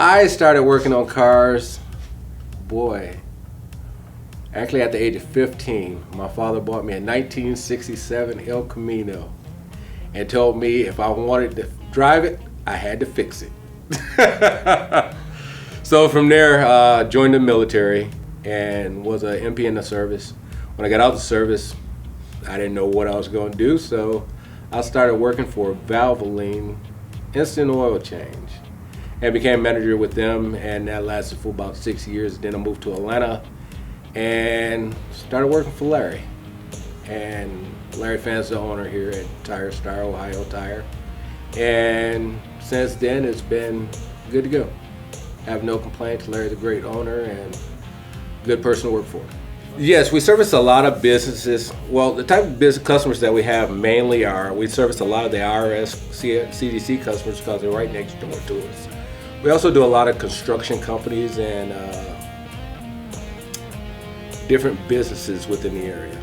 I started working on cars, boy, actually at the age of 15. My father bought me a 1967 El Camino and told me if I wanted to drive it, I had to fix it. So from there, joined the military and was an MP in the service. When I got out of the service, I didn't know what I was going to do, so I started working for Valvoline Instant Oil Change and became manager with them, and that lasted for about 6 years. Then I moved to Atlanta and started working for Larry. And Larry Fann's the owner here at Tire Star, Ohio Tire. And since then, it's been good to go. I have no complaints. Larry's a great owner and good person to work for. Yes, we service a lot of businesses. Well, the type of business customers that we have mainly are, we service a lot of the IRS, CDC customers because they're right next door to us. We also do a lot of construction companies and different businesses within the area.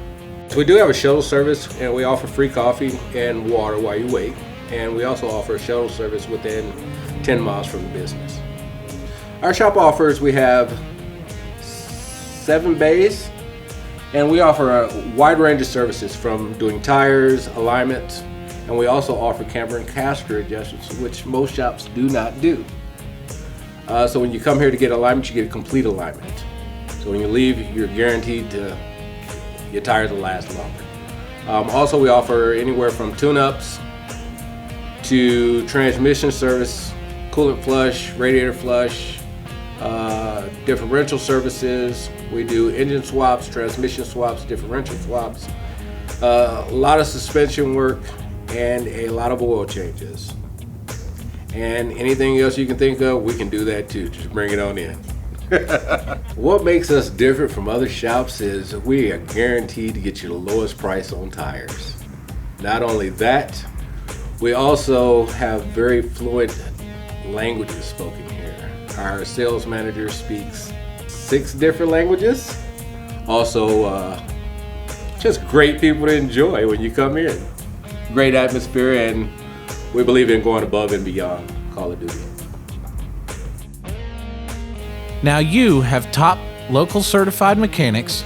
So we do have a shuttle service, and we offer free coffee and water while you wait. And we also offer a shuttle service within 10 miles from the business. Our shop offers, we have 7 bays, and we offer a wide range of services from doing tires, alignments, and we also offer camber and caster adjustments, which most shops do not do. So when you come here to get alignment, you get a complete alignment. So when you leave, you're guaranteed to your tires will last longer. Also, we offer anywhere from tune-ups to transmission service, coolant flush, radiator flush, differential services. We do engine swaps, transmission swaps, differential swaps, a lot of suspension work, and a lot of oil changes. And anything else you can think of, we can do that too. Just bring it on in. What makes us different from other shops is we are guaranteed to get you the lowest price on tires. Not only that, we also have very fluent languages spoken here. Our sales manager speaks 6 different languages. Also, just great people to enjoy when you come in. Great atmosphere, and we believe in going above and beyond Call of Duty. Now you have top local certified mechanics,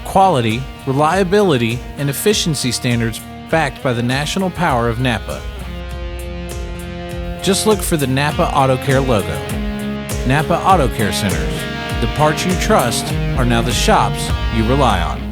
quality, reliability, and efficiency standards backed by the national power of NAPA. Just look for the NAPA AutoCare logo. NAPA AutoCare Centers. The parts you trust are now the shops you rely on.